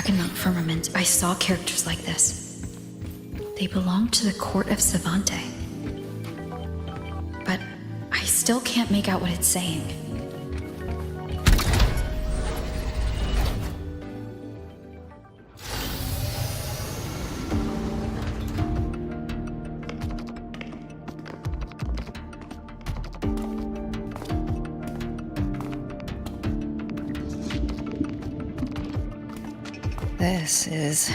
Dragonmount firmament, I saw characters like this. They belonged to the court of Savante. But I still can't make out what it's saying. This is...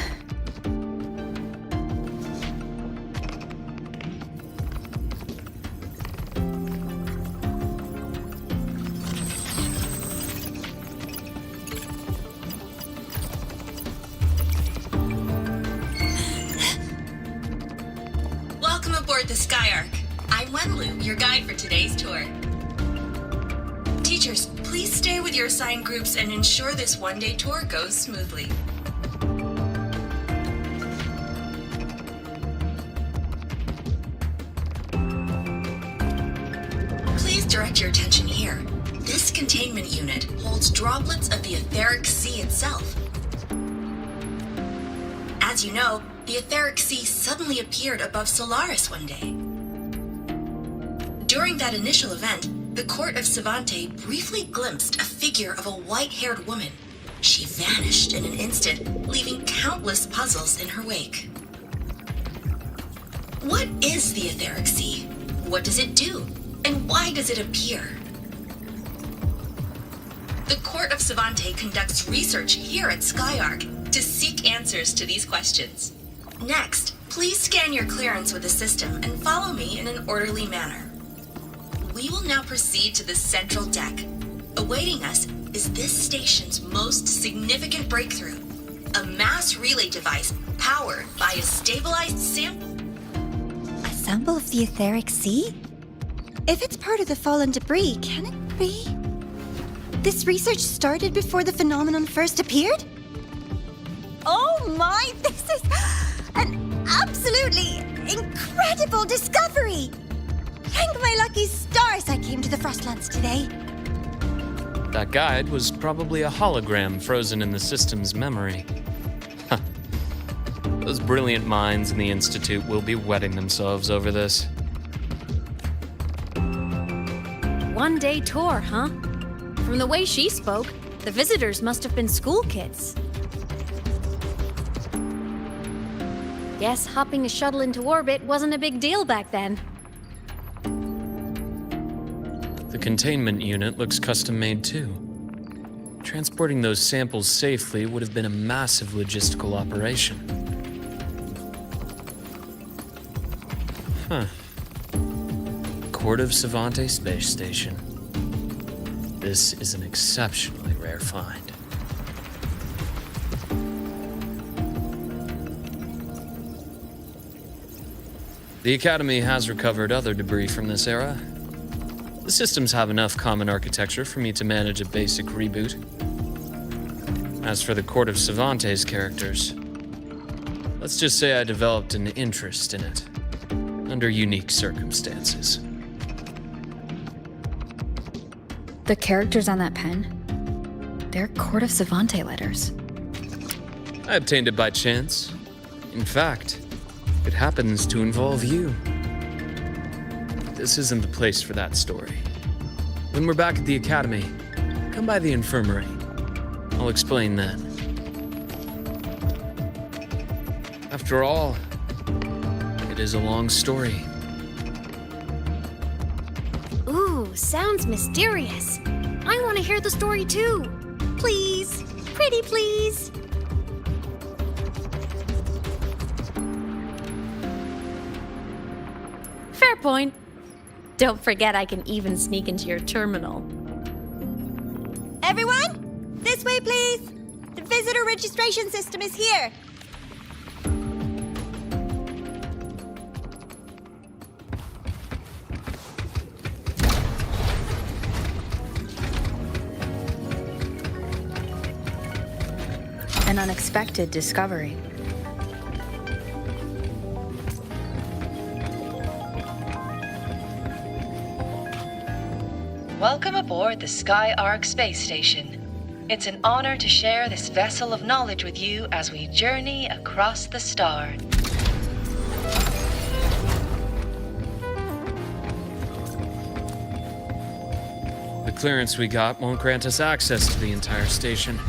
Welcome aboard the Skyark. I'm Wenlu, your guide for today's tour. Teachers, please stay with your assigned groups and ensure this one-day tour goes smoothly. Please direct your attention here. This containment unit holds droplets of the etheric sea itself. As you know, the etheric sea suddenly appeared above Solaris one day. During that initial event, the court of Savante briefly glimpsed a figure of a white-haired woman. She vanished in an instant, leaving countless puzzles in her wake. What is the etheric sea? What does it do? And why does it appear? The court of Savante conducts research here at Skyark to seek answers to these questions. Next, please scan your clearance with the system and follow me in an orderly manner. We will now proceed to the central deck. Awaiting us is this station's most significant breakthrough, a mass relay device powered by a stabilized sample. A sample of the etheric sea? If it's part of the fallen debris, can it be? This research started before the phenomenon first appeared? Oh my, this is an absolutely incredible discovery! Thank my lucky stars I came to the Frostlands today. That guide was probably a hologram frozen in the system's memory. Huh. Those brilliant minds in the Institute will be wetting themselves over this. One-day tour, huh? From the way she spoke, the visitors must have been school kids. Guess hopping a shuttle into orbit wasn't a big deal back then. The containment unit looks custom-made too. Transporting those samples safely would have been a massive logistical operation. Huh. Court of Savante Space Station. This is an exceptionally rare find. The Academy has recovered other debris from this era. The systems have enough common architecture for me to manage a basic reboot. As for the Court of Savante's characters, let's just say I developed an interest in it, under unique circumstances. The characters on that pen, they're Court of Savante letters. I obtained it by chance. In fact, it happens to involve you. This isn't the place for that story. When we're back at the Academy, come by the infirmary. I'll explain then. After all, it is a long story. Ooh, sounds mysterious. I want to hear the story too. Please, pretty please. Fair point. Don't forget I can even sneak into your terminal. Everyone, this way please. The visitor registration system is here. An unexpected discovery. Welcome aboard the Skyark space station. It's an honor to share this vessel of knowledge with you as we journey across the stars. The clearance we got won't grant us access to the entire station.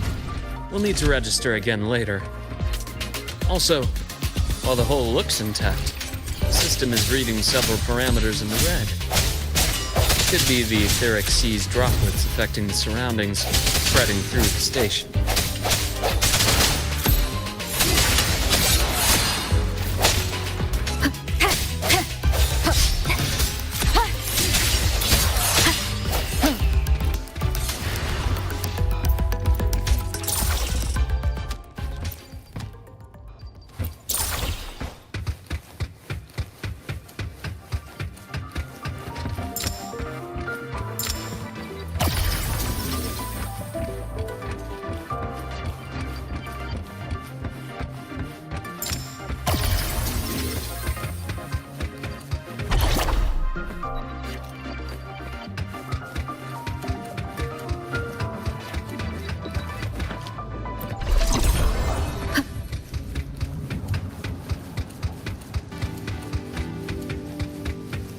We'll need to register again later. Also, while the hull looks intact, the system is reading several parameters in the red. Could be the etheric sea's droplets affecting the surroundings, spreading through the station.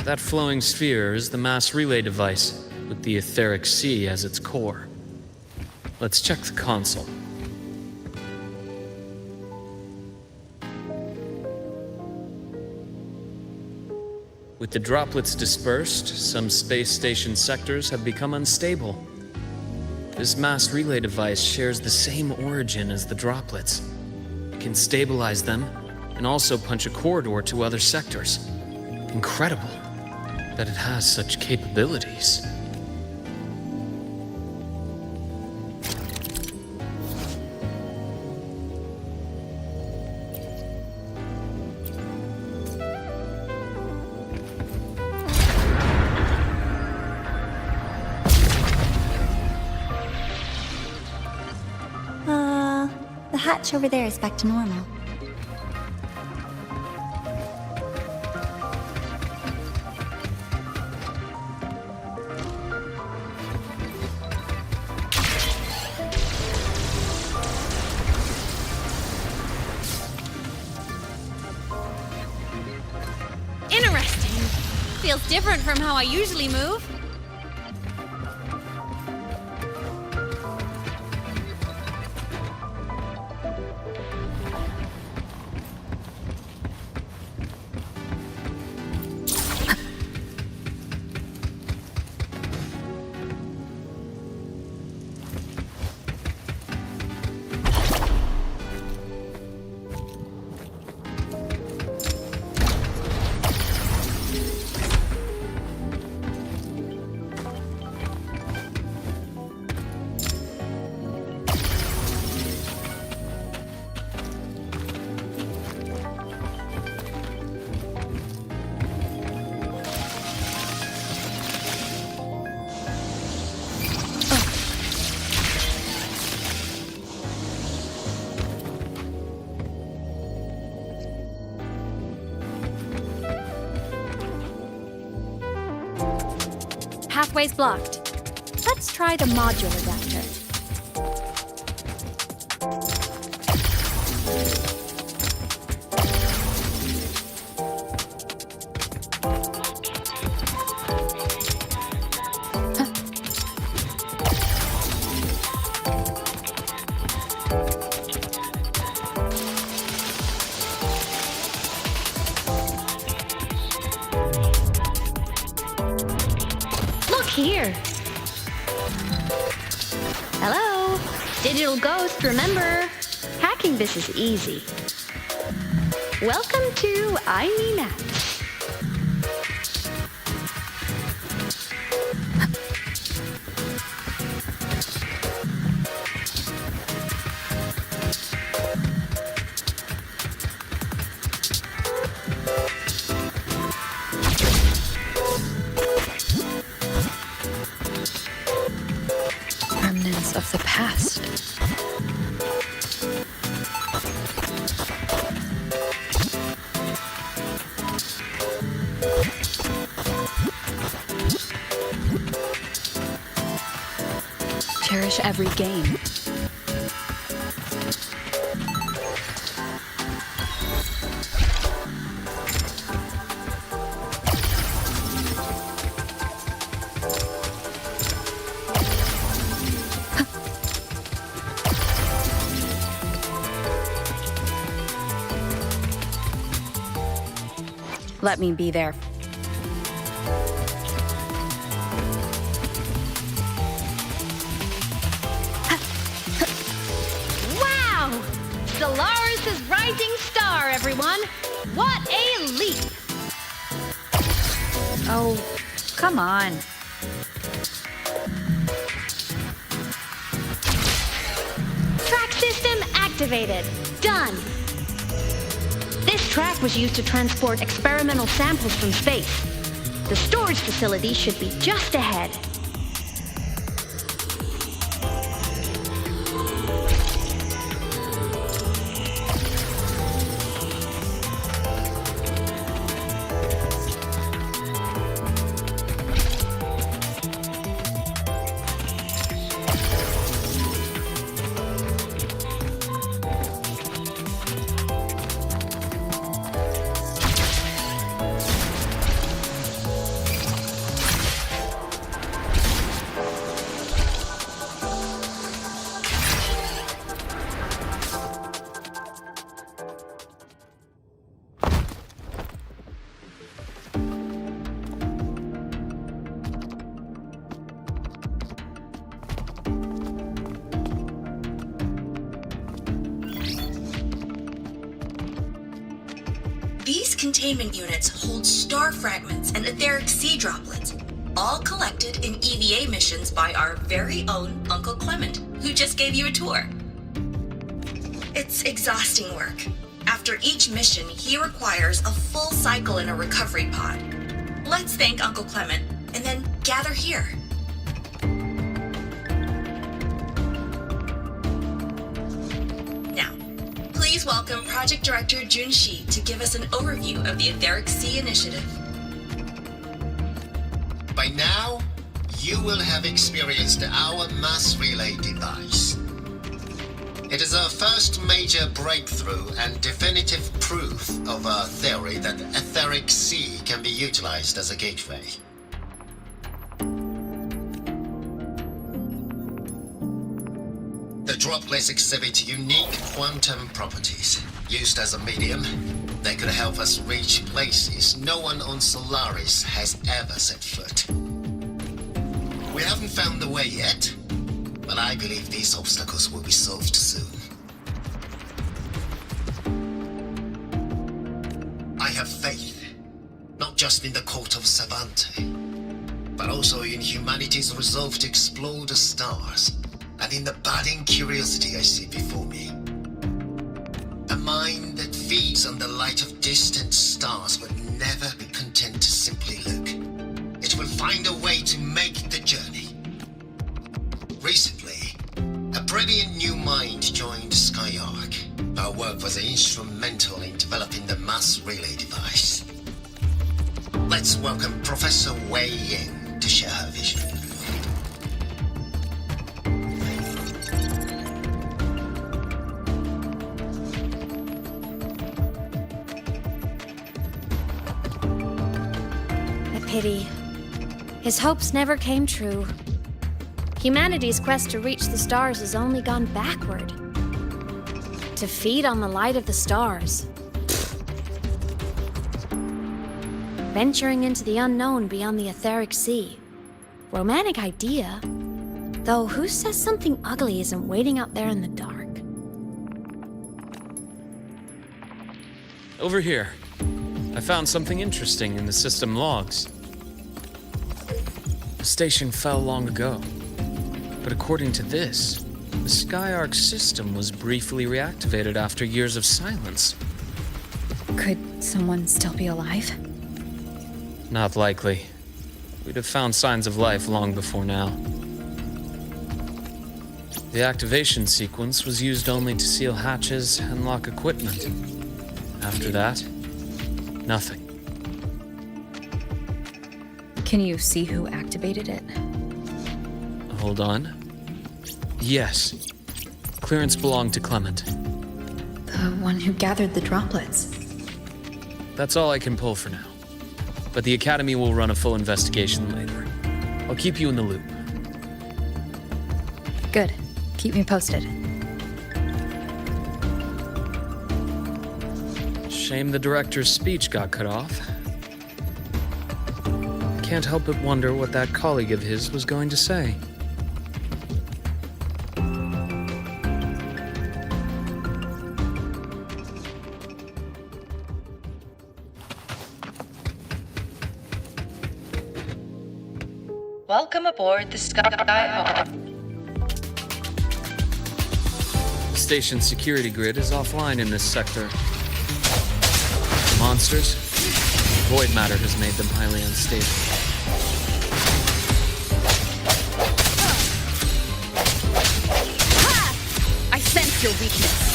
That flowing sphere is the mass relay device, with the etheric sea as its core. Let's check the console. With the droplets dispersed, some space station sectors have become unstable. This mass relay device shares the same origin as the droplets. It can stabilize them and also punch a corridor to other sectors. Incredible that it has such capabilities. The hatch over there is back to normal. Interesting. Feels different from how I usually move. Pathway's blocked. Let's try the module adapter. Here. Hello? Digital ghost, remember? Hacking this is easy. Welcome to Aemeth. Of the past. Cherish every game. let me be there. Wow! Solaris' rising star, everyone! What a leap! Oh, come on. Track system activated. Done. This track was used to transport experimental samples from space. The storage facility should be just ahead. These containment units hold star fragments and etheric sea droplets, all collected in EVA missions by our very own Uncle Clement, who just gave you a tour. It's exhausting work. After each mission, he requires a full cycle in a recovery pod. Let's thank Uncle Clement, and then gather here. Now, please welcome Project Director Junshi to give us an overview of the Etheric Sea Initiative. By now, you will have experienced our mass relay device. It is our first major breakthrough and definitive proof of our theory that Etheric Sea can be utilized as a gateway. The droplets exhibit unique quantum properties. Used as a medium, they could help us reach places no one on Solaris has ever set foot. We haven't found the way yet, but I believe these obstacles will be solved soon. I have faith, not just in the court of Savante, but also in humanity's resolve to explore the stars, and in the budding curiosity I see before me. A mind that feeds on the light of distant stars would never be content to simply look. It will find a way to make the journey. Recently, a brilliant new mind joined Skyark. Our work was instrumental in developing the mass relay device. Let's welcome Professor Wei Yin to share her vision. A pity. His hopes never came true. Humanity's quest to reach the stars has only gone backward. To feed on the light of the stars. Venturing into the unknown beyond the Etheric Sea. Romantic idea. Though who says something ugly isn't waiting out there in the dark? Over here. I found something interesting in the system logs. The station fell long ago. But according to this, the Skyark system was briefly reactivated after years of silence. Could someone still be alive? Not likely. We'd have found signs of life long before now. The activation sequence was used only to seal hatches and lock equipment. After that, nothing. Can you see who activated it? Hold on. Yes. Clearance belonged to Clement. The one who gathered the droplets. That's all I can pull for now. But the Academy will run a full investigation later. I'll keep you in the loop. Good. Keep me posted. Shame the director's speech got cut off. can't help but wonder what that colleague of his was going to say. Welcome aboard the Sky. Station security grid is offline in this sector. The monsters, void matter has made them highly unstable. I sense your weakness.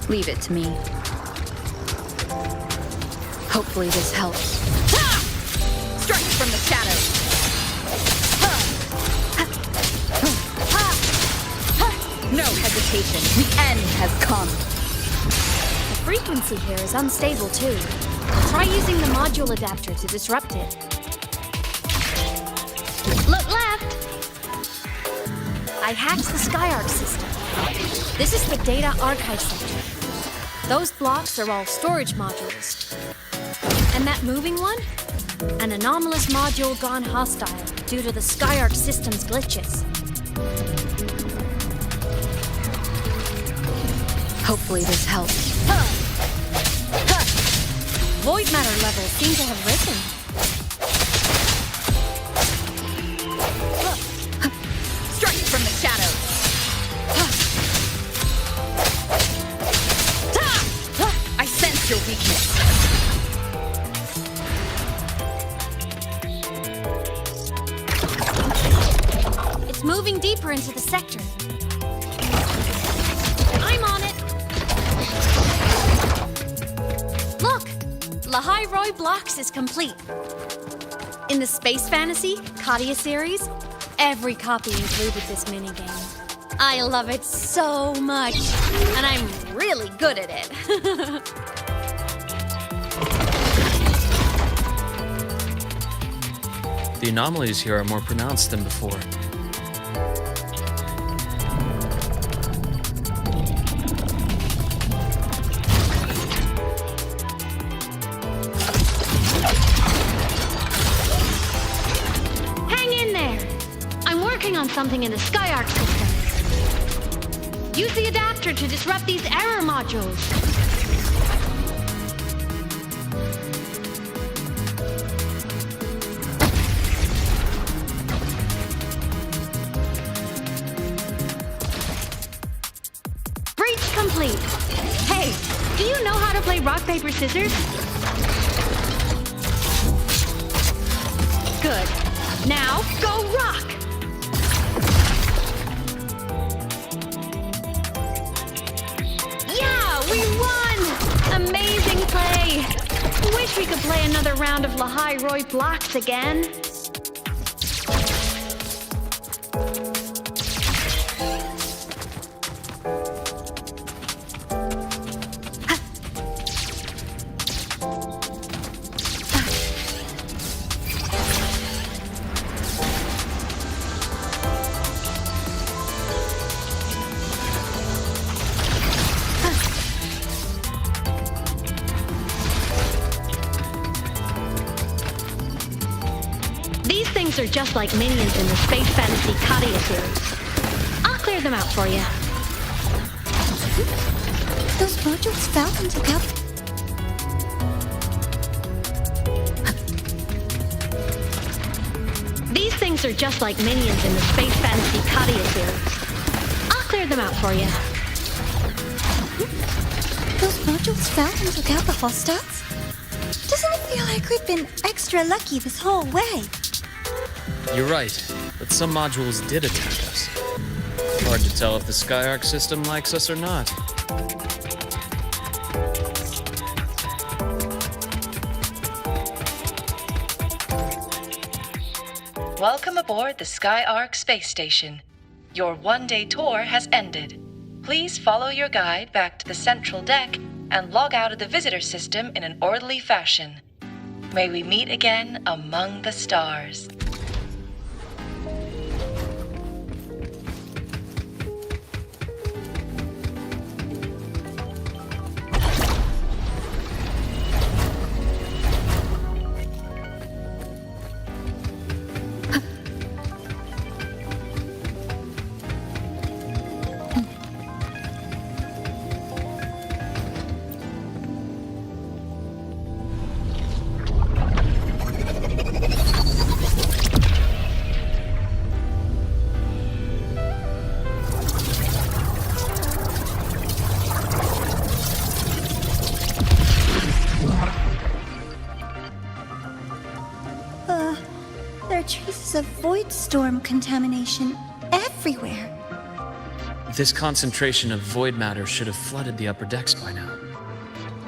Leave it to me. Hopefully this helps. Ha! Strike from the shadows. No hesitation. The end has come. The frequency here is unstable too. Try using the module adapter to disrupt it. Look left! I hacked the Skyark system. This is the data archive center. Those blocks are all storage modules. And that moving one? An anomalous module gone hostile due to the Skyark system's glitches. Hopefully this helps. Void matter levels seem to have risen. Strike from the shadows. I sense your weakness. It's moving deeper into the sector. I'm on it. Look, Lahai Roy Blocks is complete. In the Space Fantasy Katia series, every copy included this minigame. I love it so much, and I'm really good at it. The anomalies here are more pronounced than before. Hang in there. I'm working on something in the Skyark system. Use the adapter to disrupt these error modules. Breach complete. Hey, do you know how to play rock, paper, scissors? Good. Now, go rock! Yeah, we won! Amazing play! Wish we could play another round of Lahai Roy Blocks again. These things are just like minions in the Space Fantasy Katia series. I'll clear clear them out for you. Those modules fell and took out. These things are just like minions in the Space Fantasy Katia series. I'll clear them out for you. Those modules fell and took out the hostiles? Doesn't it feel like we've been extra lucky this whole way? You're right, but some modules did attack us. Hard to tell if the Skyark system likes us or not. Welcome aboard the Skyark space station. Your one-day tour has ended. Please follow your guide back to the central deck and log out of the visitor system in an orderly fashion. May we meet again among the stars. There are traces of void storm contamination everywhere. This concentration of void matter should have flooded the upper decks by now.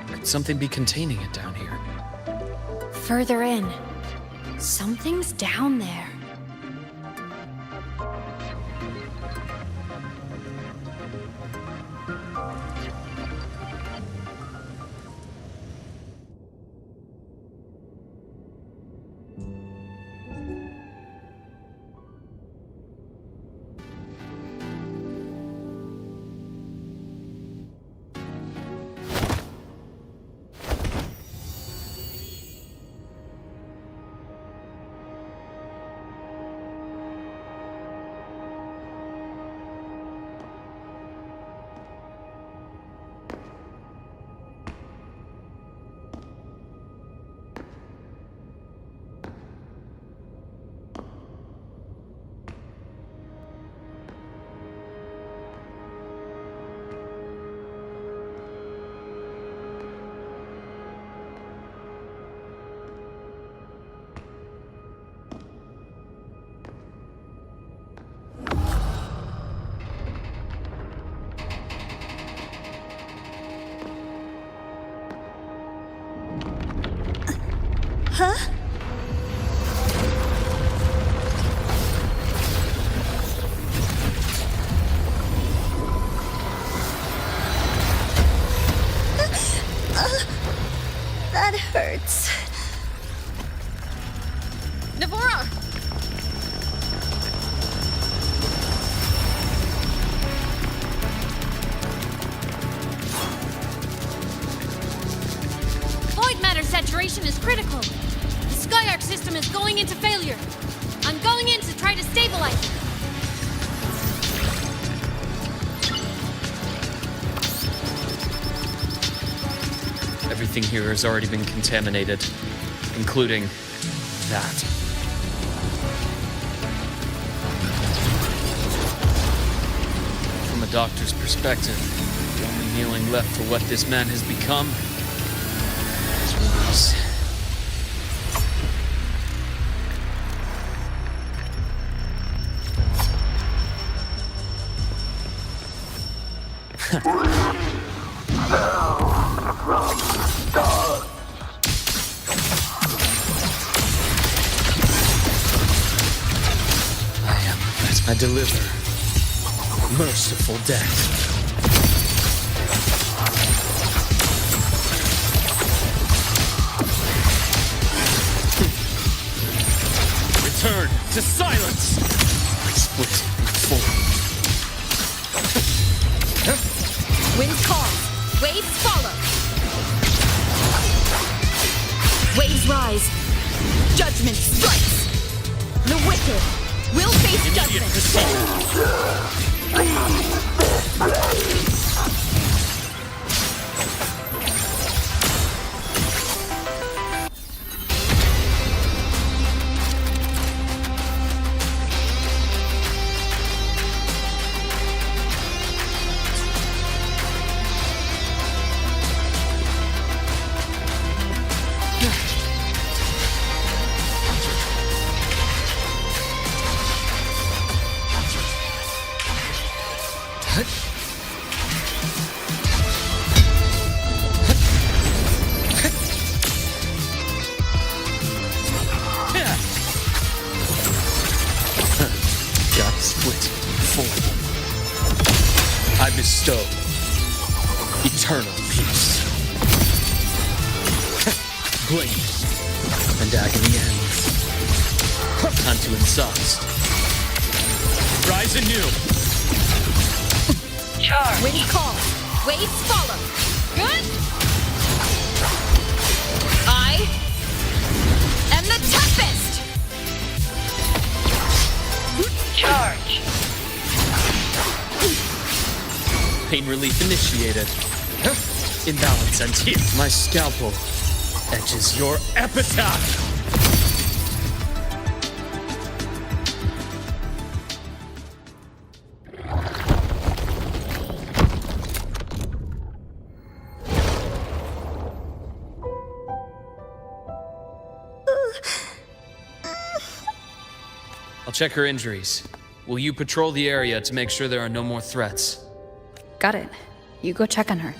Could something be containing it down here? Further in. Something's down there. Huh? That hurts. Navora! Void matter saturation is critical. The Skyark system is going into failure. I'm going in to try to stabilize it. Everything here has already been contaminated, including that. From a doctor's perspective, the only healing left for what this man has become is release. I deliver merciful death. Return to silence! Split in four. Winds call. Waves follow. Waves rise. Judgment strikes. The wicked will face Immediate judgment. precision. Got split fully. I bestow eternal peace. Blade and agony ends. Time to exhaust. Rise anew. Charge. Wind call. Waves follow. Good? I am the toughest! Charge. Pain relief initiated. Imbalance ends here. My scalpel etches your epitaph. I'll check her injuries. Will you patrol the area to make sure there are no more threats? Got it. You go check on her.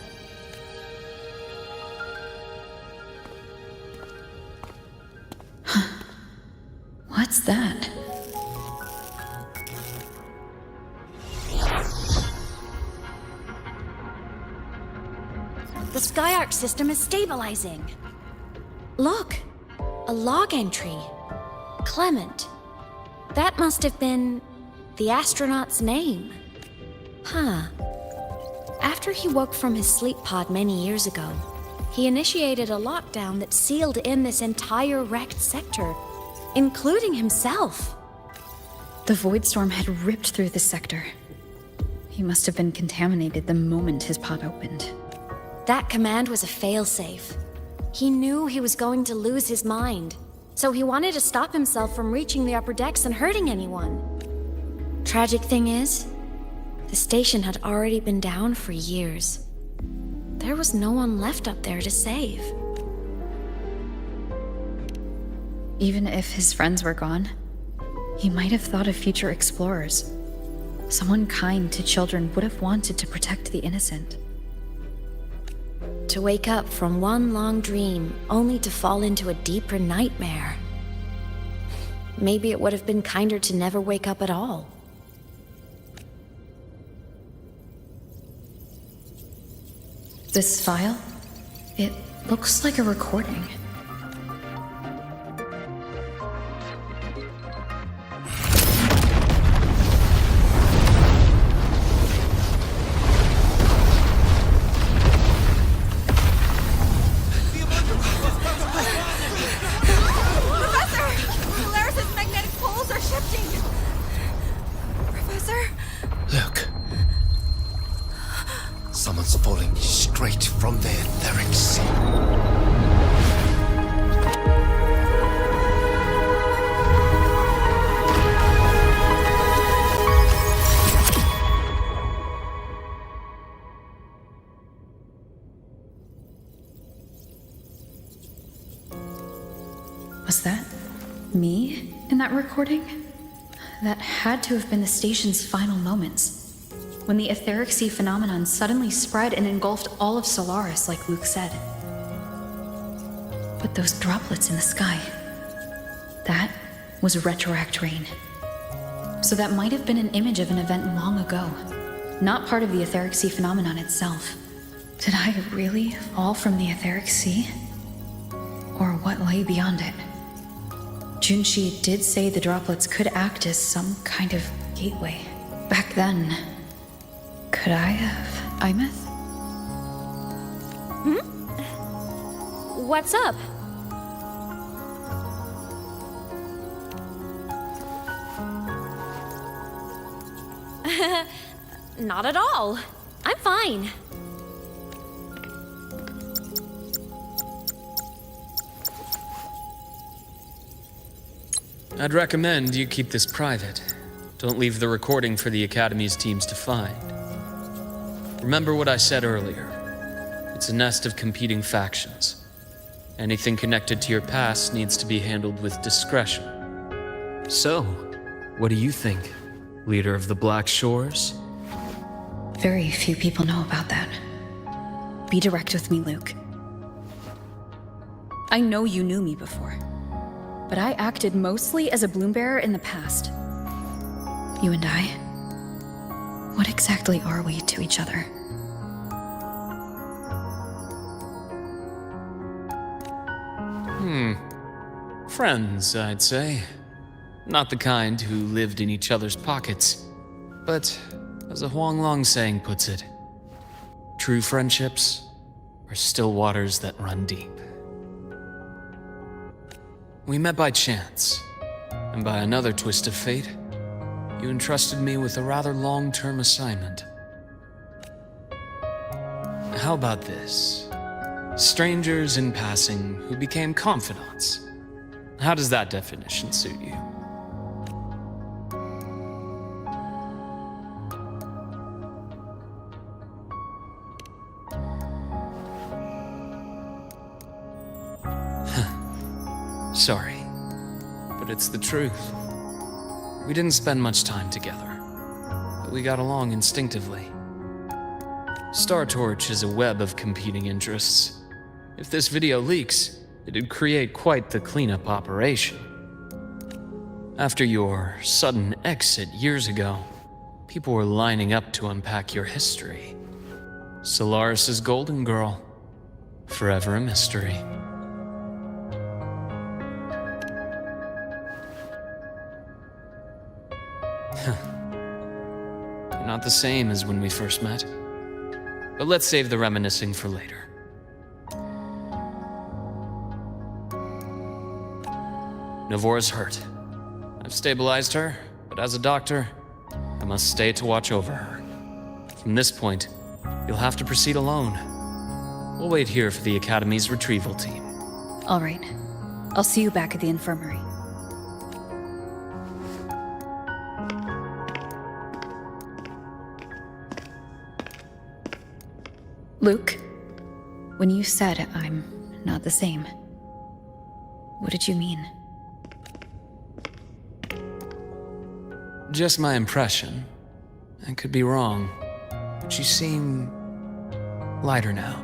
What's that? The Skyark system is stabilizing. Look, a log entry. Clement. That must have been the astronaut's name. Huh. After he woke from his sleep pod many years ago, he initiated a lockdown that sealed in this entire wrecked sector, including himself. The void storm had ripped through the sector. He must have been contaminated the moment his pod opened. That command was a failsafe. He knew he was going to lose his mind, so he wanted to stop himself from reaching the upper decks and hurting anyone. Tragic thing is, the station had already been down for years. There was no one left up there to save. Even if his friends were gone, he might have thought of future explorers. Someone kind to children would have wanted to protect the innocent. To wake up from one long dream, only to fall into a deeper nightmare. Maybe it would have been kinder to never wake up at all. This file? It looks like a recording. Look. Someone's falling straight from the etheric sea. Was that me in that recording? That had to have been the station's final moments, when the etheric sea phenomenon suddenly spread and engulfed all of Solaris, like Luke said. But those droplets in the sky, that was retroact rain. So that might have been an image of an event long ago, not part of the etheric sea phenomenon itself. Did I really fall from the etheric sea? Or what lay beyond it? Junshi did say the droplets could act as some kind of gateway. Back then, could I have Aemeth? What's up? not at all. I'm fine. I'd recommend you keep this private. Don't leave the recording for the Academy's teams to find. Remember what I said earlier. It's a nest of competing factions. Anything connected to your past needs to be handled with discretion. So, what do you think, leader of the Black Shores? Very few people know about that. Be direct with me, Luke. I know you knew me before, but I acted mostly as a bloom-bearer in the past. You and I, what exactly are we to each other? Friends, I'd say. Not the kind who lived in each other's pockets, but as a Huanglong saying puts it, true friendships are still waters that run deep. We met by chance, and by another twist of fate, you entrusted me with a rather long-term assignment. How about this? Strangers in passing who became confidants. How does that definition suit you? Sorry, but it's the truth. We didn't spend much time together, but we got along instinctively. Star Torch is a web of competing interests. If this video leaks, it'd create quite the cleanup operation. After your sudden exit years ago, people were lining up to unpack your history. Solaris's Golden Girl, forever a mystery. You're not the same as when we first met. But let's save the reminiscing for later. Navora's hurt. I've stabilized her, but as a doctor, I must stay to watch over her. From this point, you'll have to proceed alone. We'll wait here for the Academy's retrieval team. All right. I'll see you back at the infirmary. Luke, when you said I'm not the same, what did you mean? Just my impression. I could be wrong, but you seem lighter now.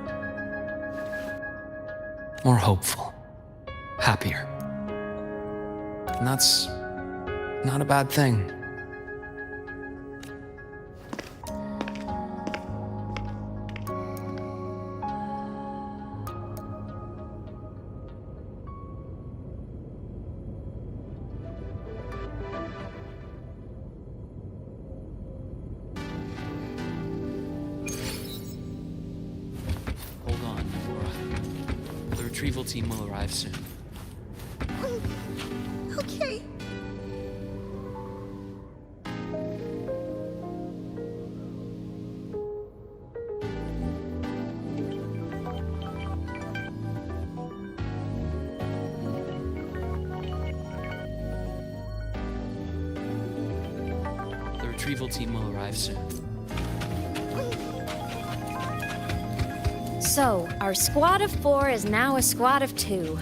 More hopeful. Happier. And that's not a bad thing. Hold on, Navora. The retrieval team will arrive soon. Okay. The retrieval team will arrive soon. So, our squad of 4 is now a squad of 2.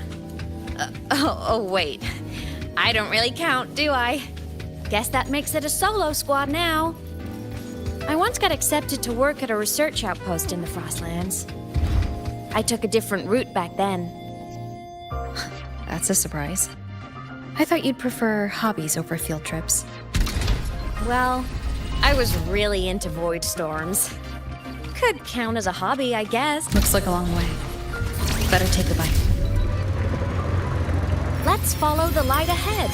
Wait. I don't really count, do I? Guess that makes it a solo squad now. I once got accepted to work at a research outpost in the Frostlands. I took a different route back then. That's a surprise. I thought you'd prefer hobbies over field trips. Well, I was really into void storms. Could count as a hobby, I guess. Looks like a long way. Better take the bike. Let's follow the light ahead.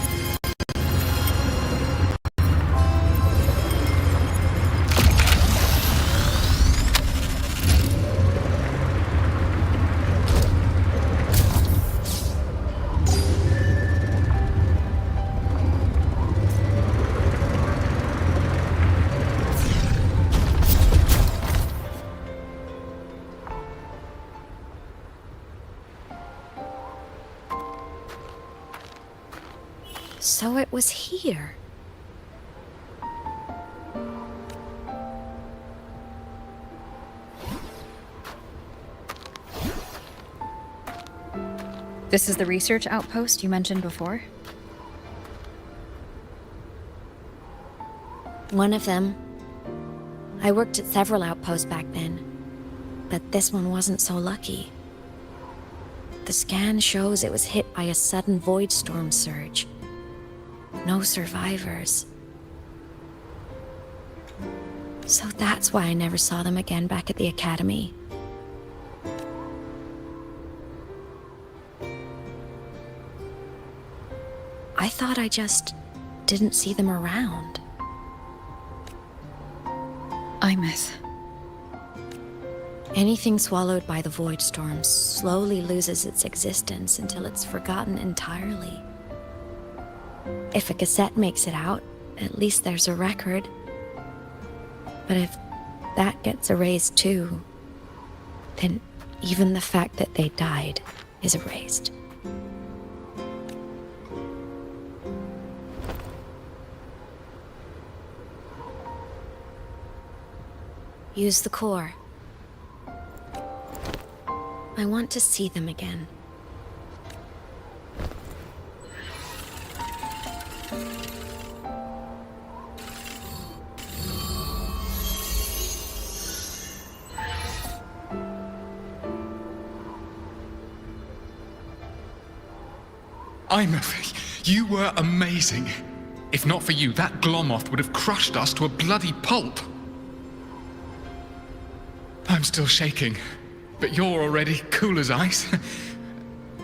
So it was here. This is the research outpost you mentioned before? One of them. I worked at several outposts back then, but this one wasn't so lucky. The scan shows it was hit by a sudden void storm surge. No survivors. So that's why I never saw them again back at the academy. I thought I just didn't see them around. Aemeth. Anything swallowed by the void storm slowly loses its existence until it's forgotten entirely. If a cassette makes it out, at least there's a record. But if that gets erased too, then even the fact that they died is erased. Use the core. I want to see them again. Aemeth, you were amazing. If not for you, that Glomoth would have crushed us to a bloody pulp. I'm still shaking, but you're already cool as ice.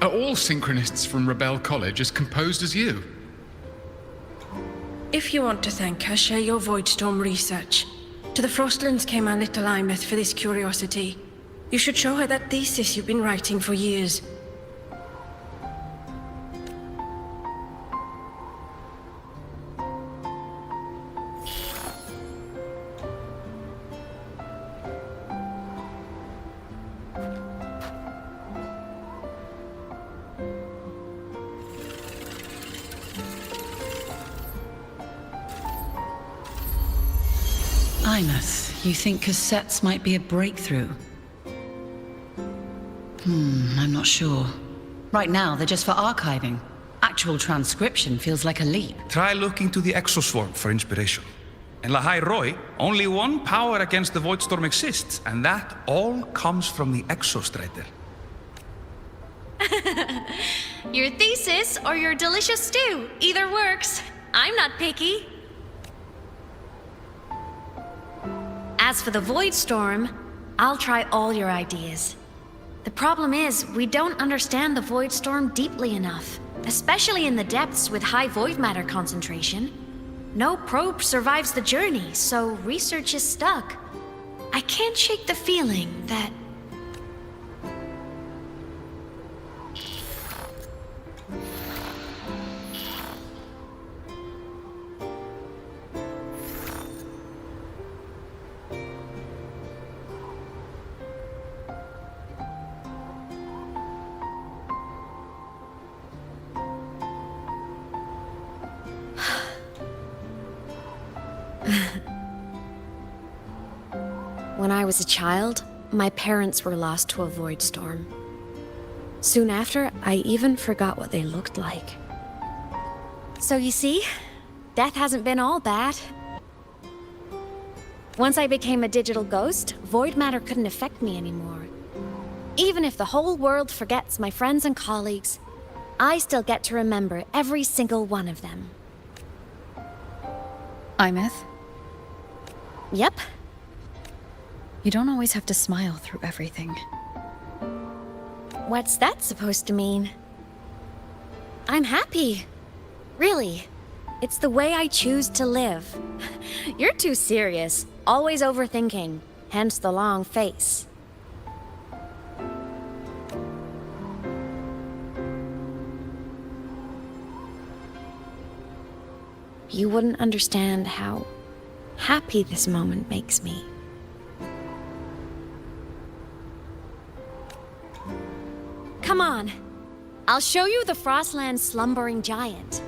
Are all synchronists from Rebel College as composed as you? If you want to thank her, share your Voidstorm research. To the Frostlands came our little Aemeth for this curiosity. You should show her that thesis you've been writing for years. Aemeth, you think cassettes might be a breakthrough? I'm not sure. Right now, they're just for archiving. Actual transcription feels like a leap. Try looking to the exoswarm for inspiration. In Lahai Roi, only one power against the Voidstorm exists, and that all comes from the Exostrider. Your thesis or your delicious stew, either works. I'm not picky. As for the Void Storm, I'll try all your ideas. The problem is, we don't understand the Void Storm deeply enough, especially in the depths with high void matter concentration. No probe survives the journey, so research is stuck. I can't shake the feeling that... When I was a child, my parents were lost to a void storm. Soon after, I even forgot what they looked like. So you see, death hasn't been all bad. Once I became a digital ghost, void matter couldn't affect me anymore. Even if the whole world forgets my friends and colleagues, I still get to remember every single one of them. Aemeth, Yep. you don't always have to smile through everything. What's that supposed to mean? I'm happy. Really. It's the way I choose to live. You're too serious. Always overthinking. Hence the long face. You wouldn't understand how happy this moment makes me. Come on. I'll show you the Frostland's slumbering giant.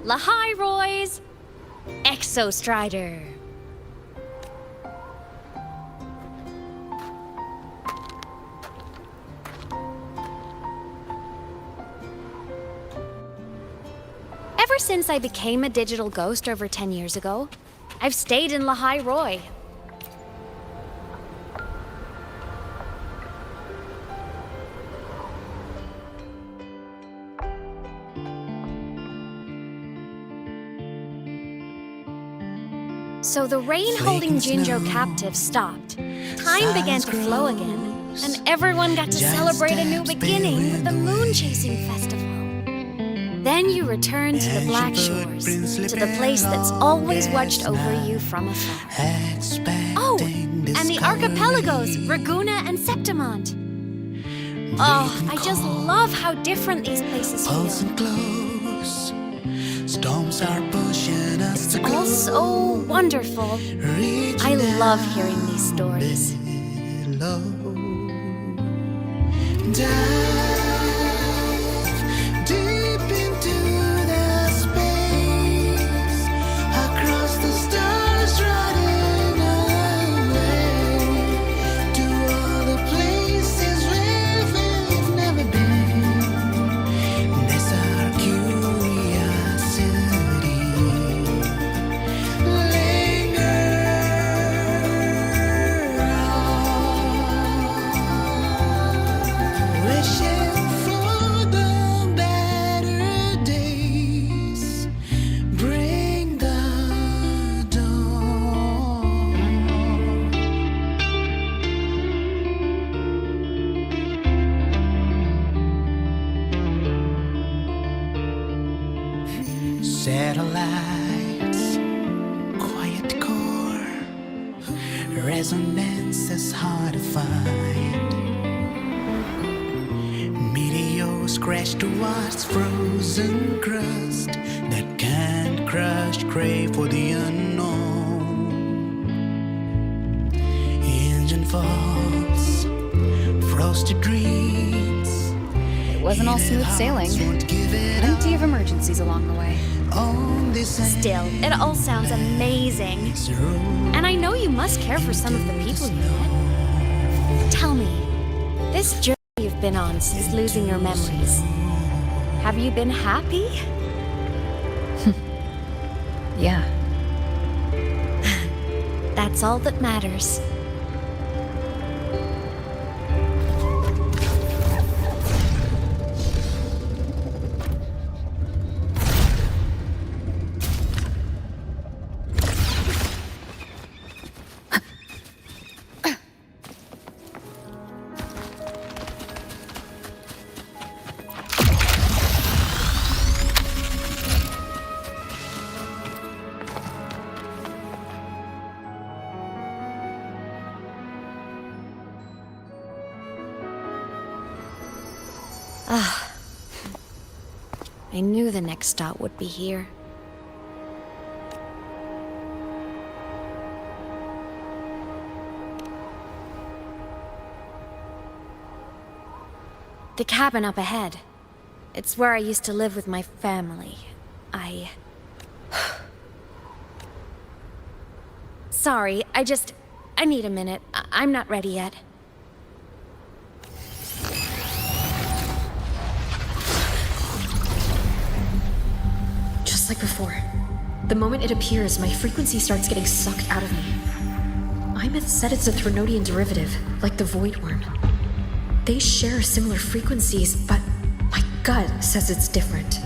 Lahai Roy's Exostrider. Ever since I became a digital ghost over 10 years ago, I've stayed in Lahai Roy. So the rain holding Jinzhou captive stopped. Time began to flow again, and everyone got to celebrate a new beginning with the Moon Chasing Festival. Then you returned to the Black Shores, to the place that's always watched over you from afar. Oh, and the archipelagos, Raguna and Septimont. Oh, I just love how different these places feel. Storms are pushing us It's all so wonderful. I love hearing these stories. Dive deep into the space, across the stars, running away to all the places where we've never been. That's our curiosity. Wishing for the better days, bring the dawn. Satellites, quiet core, resonance is hard to find. Meteors crash towards frozen crust that can't crush, crave for the unknown. Engine faults, frosted dreams. It wasn't all smooth sailing. Plenty of emergencies along the way. Still, it all sounds amazing. And I know you must care for some of the people you met. Tell me, this journey you've been on since losing your memories, have you been happy? Yeah. That's all that matters. I knew the next stop would be here. The cabin up ahead. It's where I used to live with my family. Sorry, I need a minute. I'm not ready yet. Just like before. The moment it appears, my frequency starts getting sucked out of me. Aemeth said it's a Threnodian derivative, like the Void Worm. They share similar frequencies, but my gut says it's different.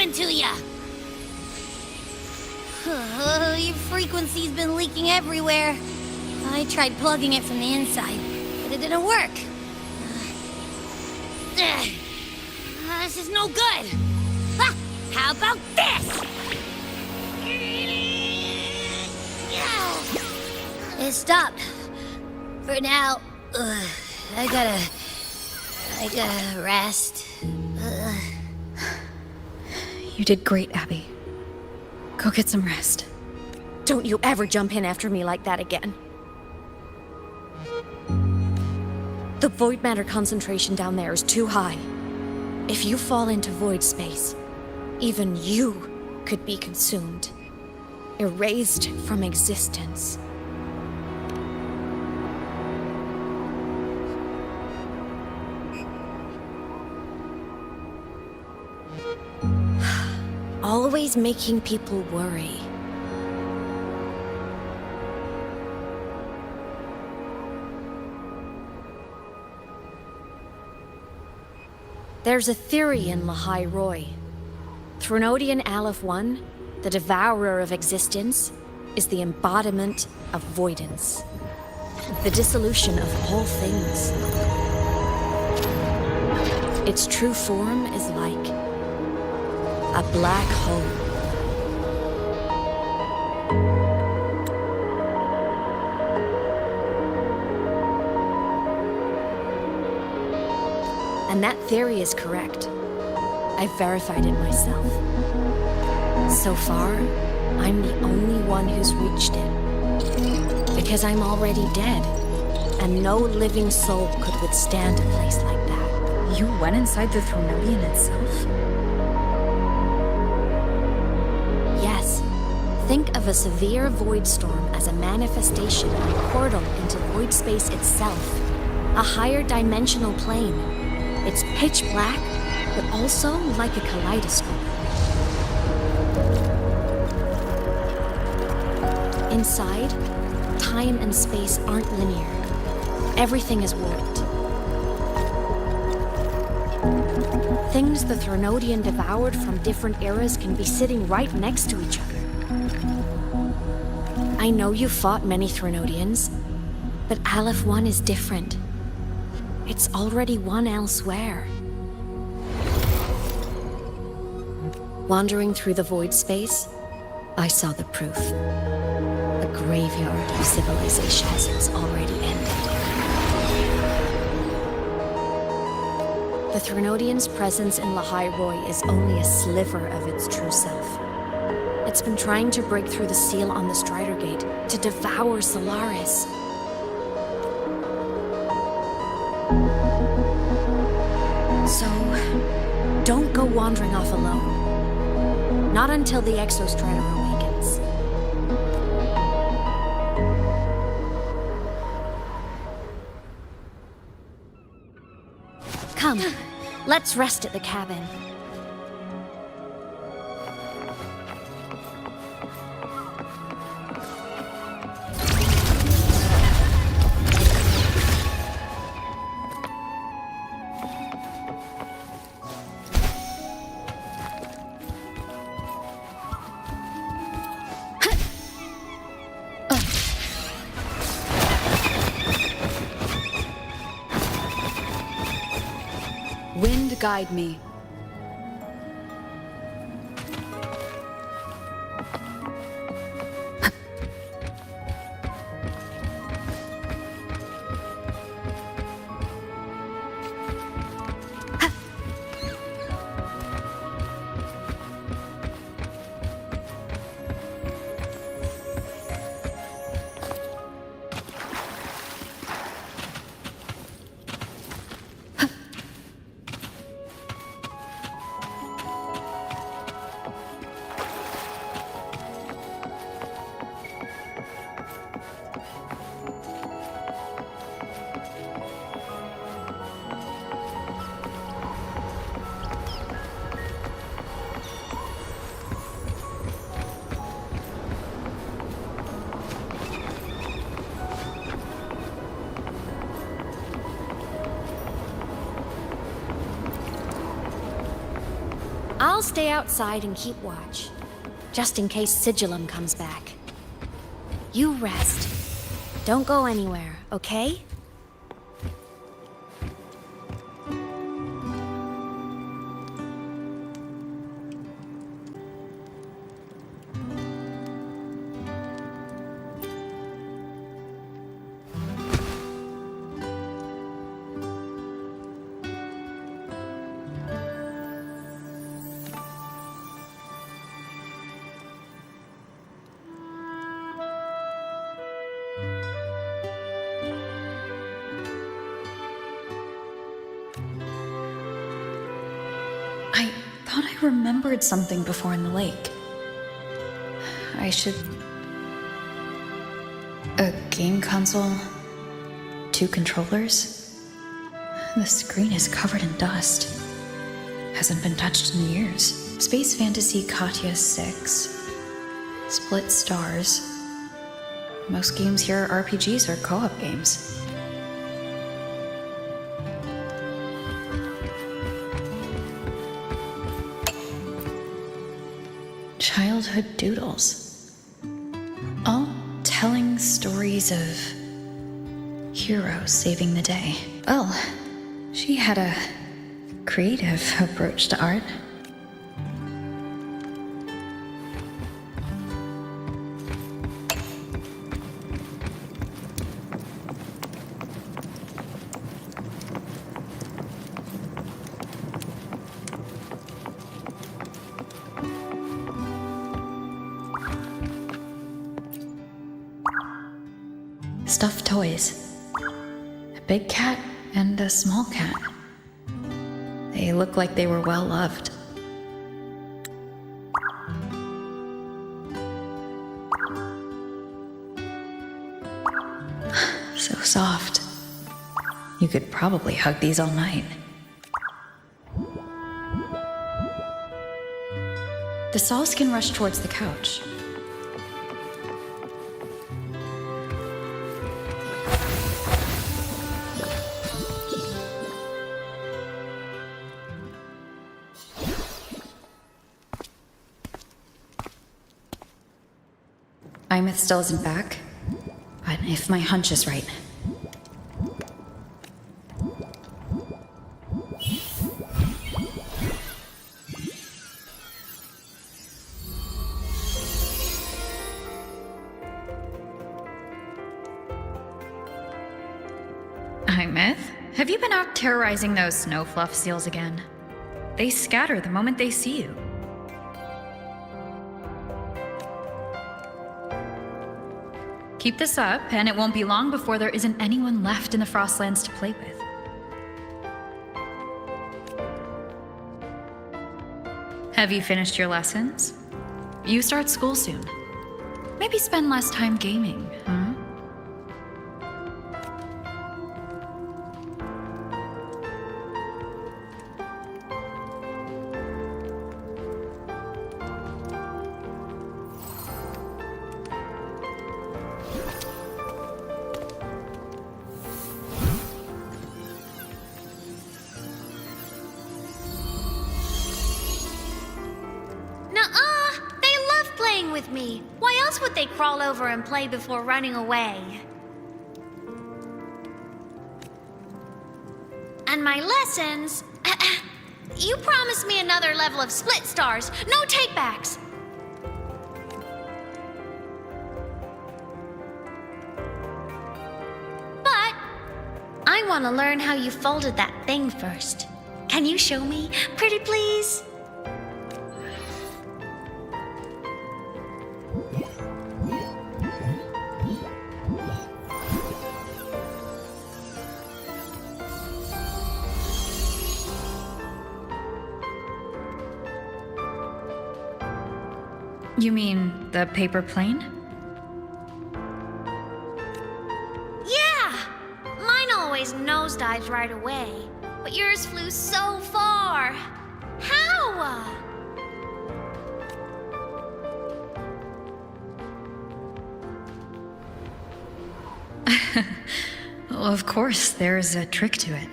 happened to ya? Your frequency's been leaking everywhere. I tried plugging it from the inside, but it didn't work. This is no good. Ah, how about this? It stopped. For now. I gotta rest. You did great, Abby. Go get some rest. Don't you ever jump in after me like that again. The void matter concentration down there is too high. If you fall into void space, even you could be consumed, erased from existence. Always making people worry. There's a theory in Lahai Roy. Threnodian Aleph 1, the devourer of existence, is the embodiment of voidance. The dissolution of all things. Its true form is like a black hole. And that theory is correct. I've verified it myself. So far, I'm the only one who's reached it. Because I'm already dead, and no living soul could withstand a place like that. You went inside the Threnodian itself? Yes. Think of a severe void storm as a manifestation and portal into void space itself. A higher dimensional plane. It's pitch black, but also like a kaleidoscope. Inside, time and space aren't linear. Everything is warped. Things the Threnodian devoured from different eras can be sitting right next to each other. I know you fought many Threnodians, but Aleph 1 is different. It's already won elsewhere. Wandering through the void space, I saw the proof. A graveyard of civilizations has already ended. The Threnodian's presence in Lahai Roy is only a sliver of its true self. It's been trying to break through the seal on the Strider Gate to devour Solaris. So, don't go wandering off alone. Not until the Exostrider awakens. Come, let's rest at the cabin. Wind guide me. I'll stay outside and keep watch, just in case Sigillum comes back. You rest. Don't go anywhere, okay? I thought I remembered something before in the lake. I should... A game console? 2 controllers? The screen is covered in dust. Hasn't been touched in years. Space Fantasy Katya 6. Split stars. Most games here are RPGs or co-op games. Childhood doodles. All telling stories of heroes saving the day. Well, she had a creative approach to art. Stuffed toys. A big cat and a small cat. They look like they were well loved. So soft. You could probably hug these all night. The Solskin rushed towards the couch. Aemeth still isn't back, but if my hunch is right. Aemeth, have you been out terrorizing those snow fluff seals again? They scatter the moment they see you. Keep this up, and it won't be long before there isn't anyone left in the Frostlands to play with. Have you finished your lessons? You start school soon. Maybe spend less time gaming, huh? With me. Why else would they crawl over and play before running away? And my lessons... You promised me another level of split stars. No takebacks. But I want to learn how you folded that thing first. Can you show me? Pretty please? You mean the paper plane? Yeah! Mine always nosedives right away, but yours flew so far. How? Well, of course, there's a trick to it.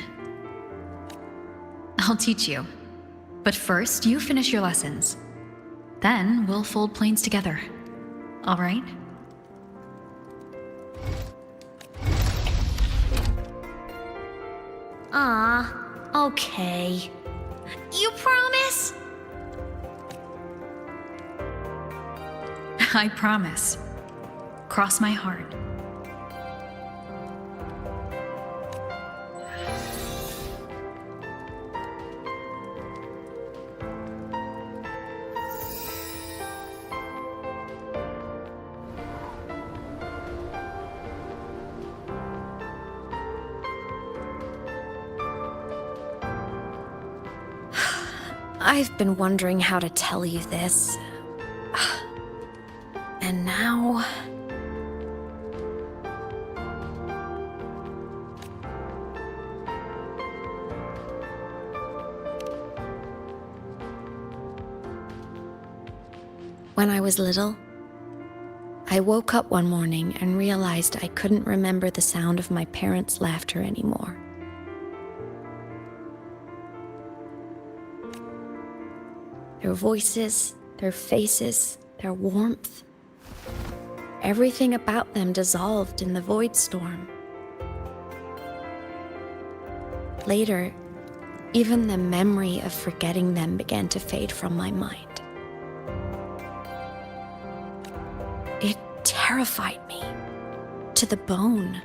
I'll teach you. But first, you finish your lessons. Then we'll fold planes together. All right? Okay. You promise? I promise. Cross my heart. I've been wondering how to tell you this. And now... When I was little, I woke up one morning and realized I couldn't remember the sound of my parents' laughter anymore. Their voices, their faces, their warmth. Everything about them dissolved in the void storm. Later, even the memory of forgetting them began to fade from my mind. It terrified me to the bone.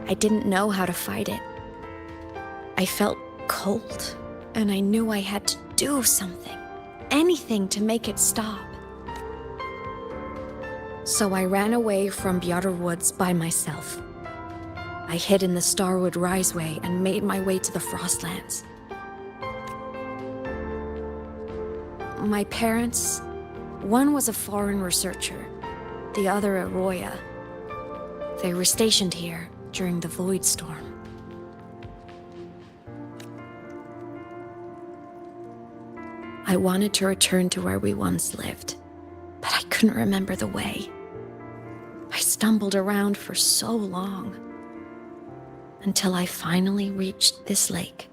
I didn't know how to fight it. I felt cold. And I knew I had to do something, anything to make it stop. So I ran away from Bjarter Woods by myself. I hid in the Starwood Riseway and made my way to the Frostlands. My parents, one was a foreign researcher, the other a Roya. They were stationed here during the Void Storm. I wanted to return to where we once lived, but I couldn't remember the way. I stumbled around for so long, until I finally reached this lake.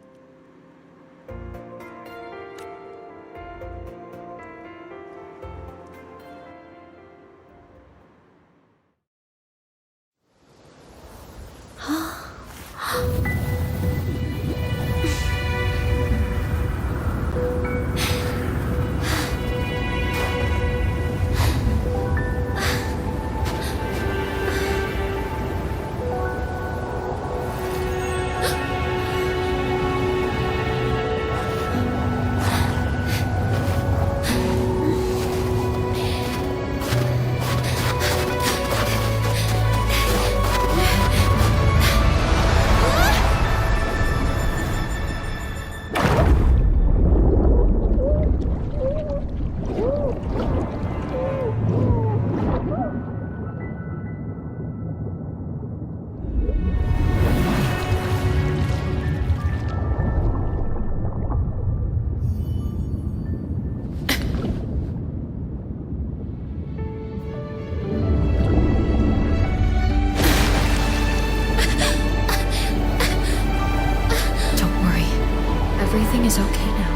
Everything is okay now.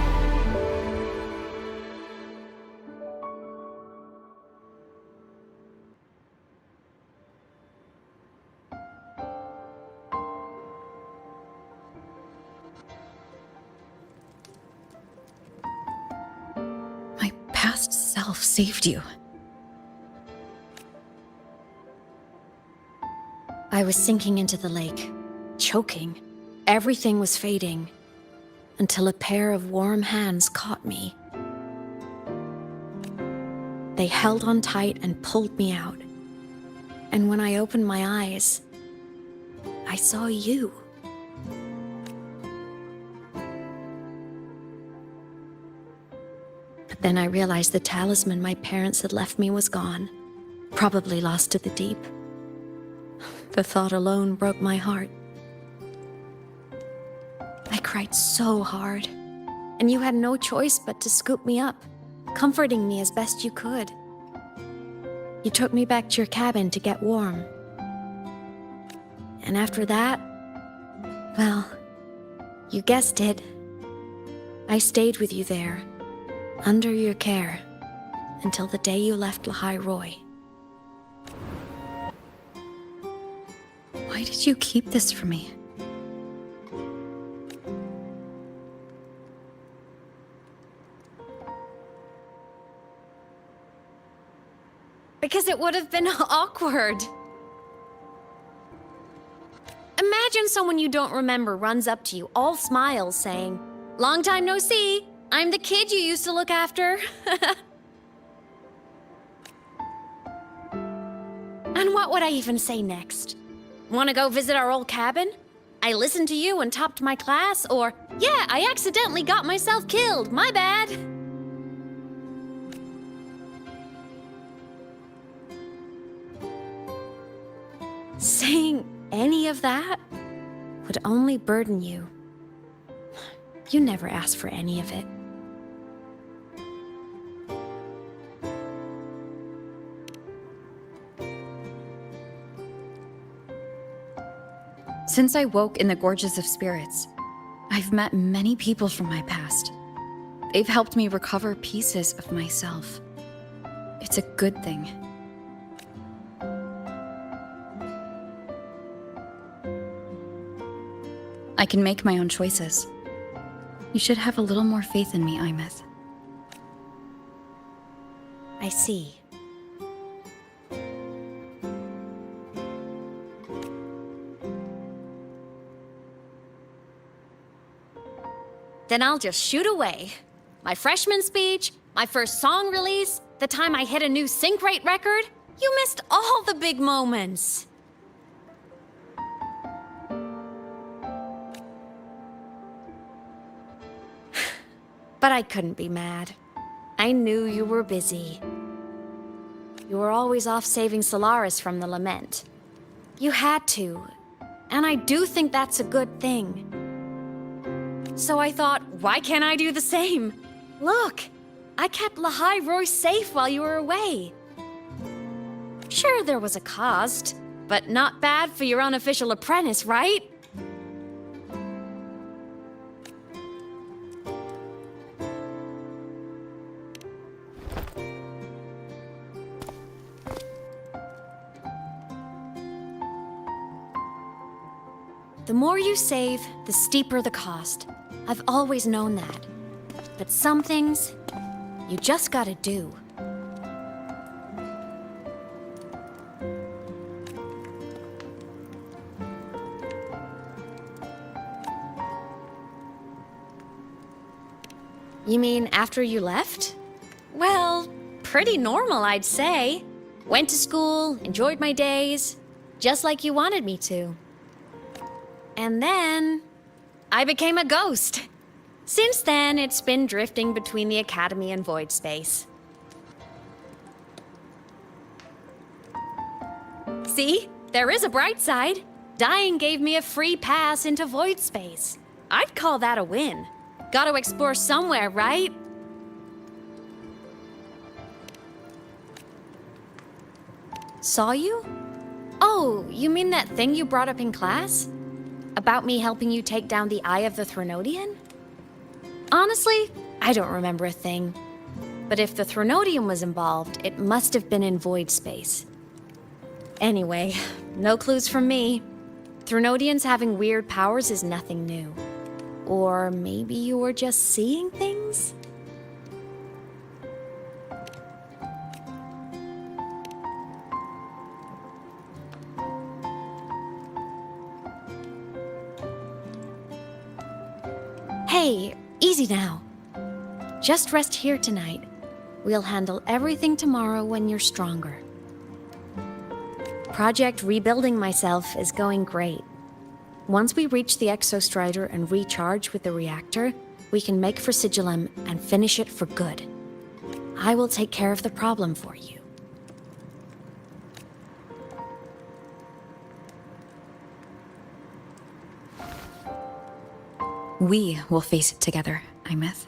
My past self saved you. I was sinking into the lake, choking. Everything was fading, until a pair of warm hands caught me. They held on tight and pulled me out. And when I opened my eyes, I saw you. But then I realized the talisman my parents had left me was gone, probably lost to the deep. The thought alone broke my heart. I cried so hard, and you had no choice but to scoop me up, comforting me as best you could. You took me back to your cabin to get warm. And after that, well, you guessed it, I stayed with you there, under your care, until the day you left Lahai Roy. Why did you keep this from me? Because it would have been awkward. Imagine someone you don't remember runs up to you, all smiles, saying, "Long time no see. I'm the kid you used to look after." And what would I even say next? Want to go visit our old cabin? I listened to you and topped my class? Or, yeah, I accidentally got myself killed. My bad. Saying any of that would only burden you. You never asked for any of it. Since I woke in the Gorges of Spirits, I've met many people from my past. They've helped me recover pieces of myself. It's a good thing. I can make my own choices. You should have a little more faith in me, Aemeth. I see. Then I'll just shoot away. My freshman speech, my first song release, the time I hit a new sync rate record. You missed all the big moments. But I couldn't be mad. I knew you were busy. You were always off saving Solaris from the lament. You had to, and I do think that's a good thing. So I thought, why can't I do the same? Look, I kept Lahai Roy safe while you were away. Sure, there was a cost, but not bad for your unofficial apprentice, right? The more you save, the steeper the cost. I've always known that. But some things, you just gotta do. You mean after you left? Well, pretty normal, I'd say. Went to school, enjoyed my days, just like you wanted me to. And then, I became a ghost. Since then, it's been drifting between the Academy and Void Space. See? There is a bright side. Dying gave me a free pass into Void Space. I'd call that a win. Gotta explore somewhere, right? Saw you? Oh, you mean that thing you brought up in class? About me helping you take down the Eye of the Threnodian? Honestly, I don't remember a thing. But if the Threnodian was involved, it must have been in Void Space. Anyway, no clues from me. Threnodians having weird powers is nothing new. Or maybe you were just seeing things? Hey, easy now. Just rest here tonight. We'll handle everything tomorrow when you're stronger. Project Rebuilding Myself is going great. Once we reach the Exostrider and recharge with the reactor, we can make for Sigillum and finish it for good. I will take care of the problem for you. We will face it together, Aemeth.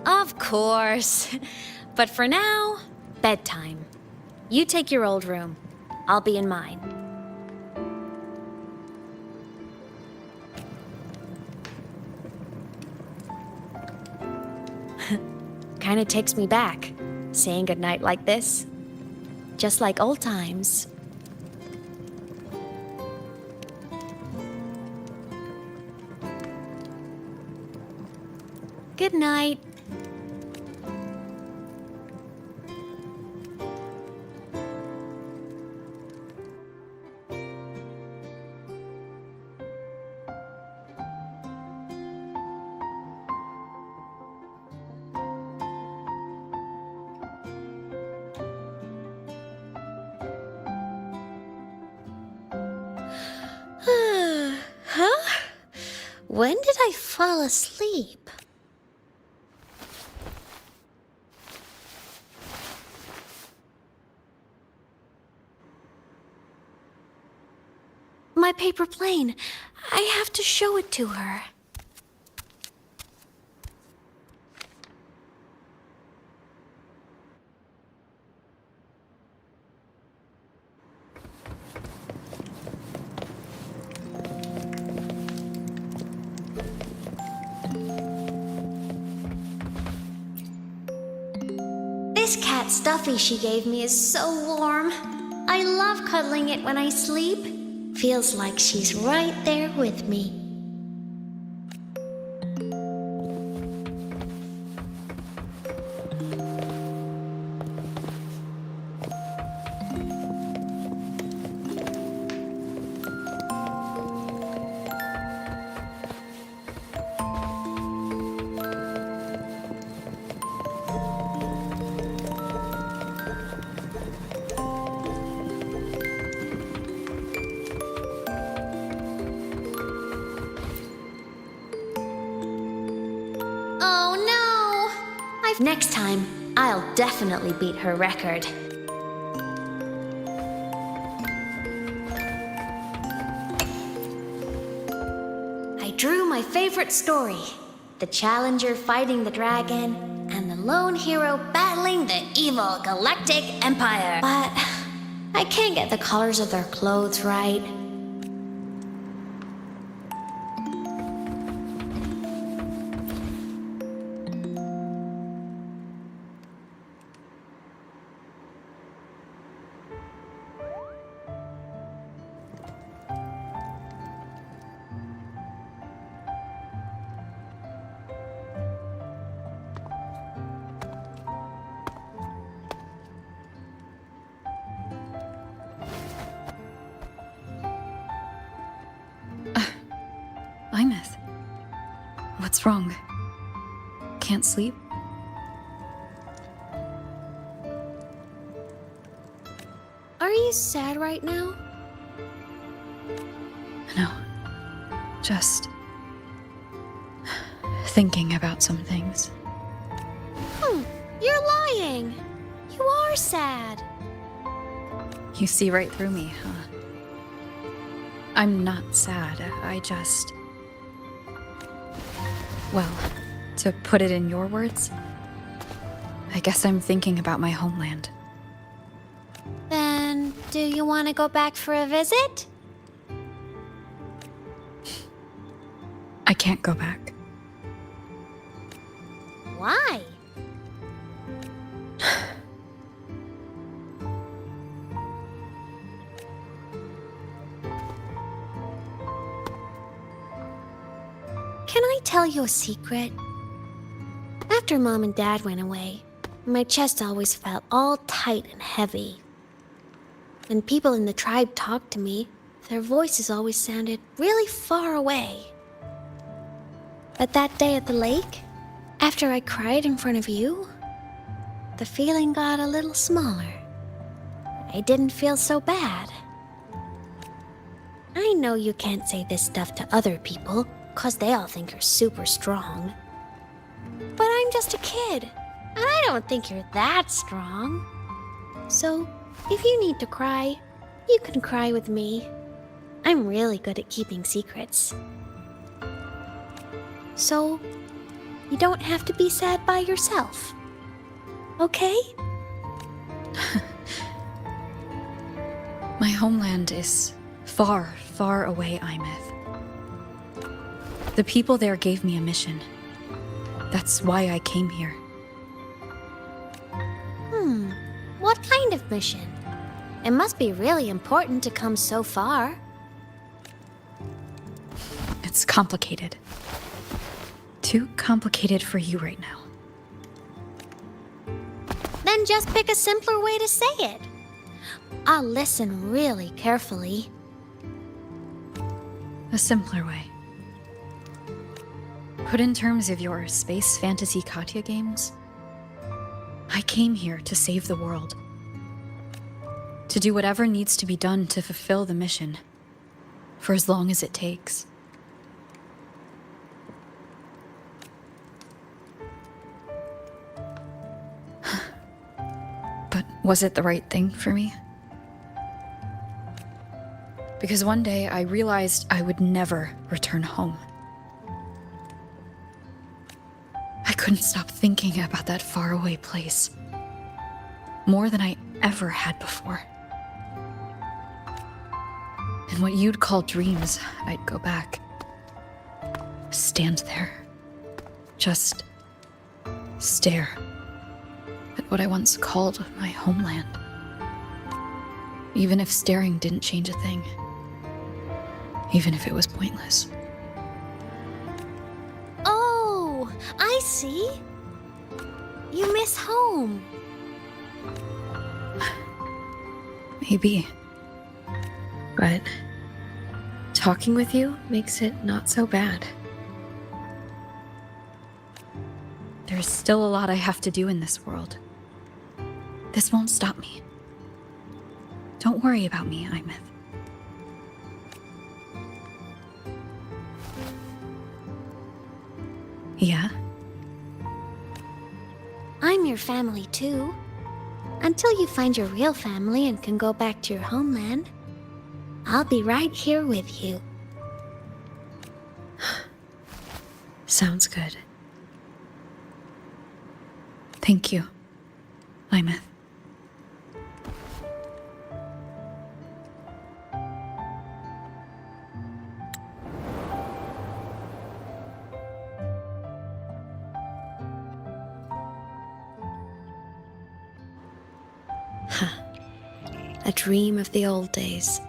Of course. But for now, bedtime. You take your old room. I'll be in mine. Kinda takes me back, saying goodnight like this. Just like old times. Good night. Huh? When did I fall asleep? My paper plane. I have to show it to her. This cat stuffy she gave me is so warm. I love cuddling it when I sleep. Feels like she's right there with me. Next time, I'll definitely beat her record. I drew my favorite story. The challenger fighting the dragon, and the lone hero battling the evil galactic empire. But I can't get the colors of their clothes right. Aemeth. What's wrong? Can't sleep? Are you sad right now? No. Just thinking about some things. You're lying. You are sad. You see right through me, huh? I'm not sad. I just... Well, to put it in your words, I guess I'm thinking about my homeland. Then, do you want to go back for a visit? I can't go back. Why? Can I tell you a secret? After Mom and Dad went away, my chest always felt all tight and heavy. When people in the tribe talked to me, their voices always sounded really far away. But that day at the lake, after I cried in front of you, the feeling got a little smaller. I didn't feel so bad. I know you can't say this stuff to other people, 'cause they all think you're super strong. But I'm just a kid, and I don't think you're that strong. So, if you need to cry, you can cry with me. I'm really good at keeping secrets. So, you don't have to be sad by yourself. Okay? My homeland is far, far away, Aemeth. The people there gave me a mission. That's why I came here. What kind of mission? It must be really important to come so far. It's complicated. Too complicated for you right now. Then just pick a simpler way to say it. I'll listen really carefully. A simpler way. Put in terms of your space fantasy Katya games, I came here to save the world. To do whatever needs to be done to fulfill the mission, for as long as it takes. But was it the right thing for me? Because one day I realized I would never return home. I couldn't stop thinking about that faraway place. More than I ever had before. In what you'd call dreams, I'd go back. Stand there. Just stare at what I once called my homeland. Even if staring didn't change a thing. Even if it was pointless. Oh, I see. You miss home. Maybe. But talking with you makes it not so bad. There's still a lot I have to do in this world. This won't stop me. Don't worry about me, Aemeth. Yeah? I'm your family too. Until you find your real family and can go back to your homeland, I'll be right here with you. Sounds good. Thank you, Aemeth. A dream of the old days.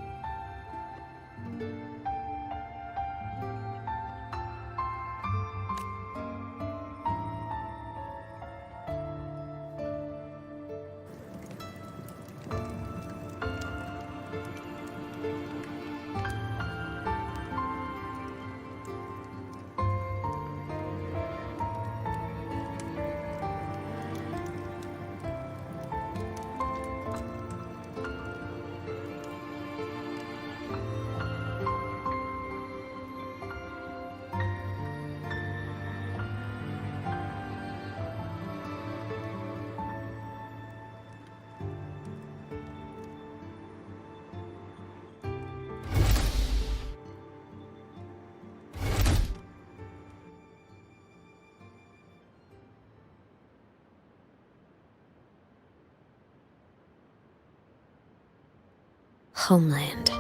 Homeland.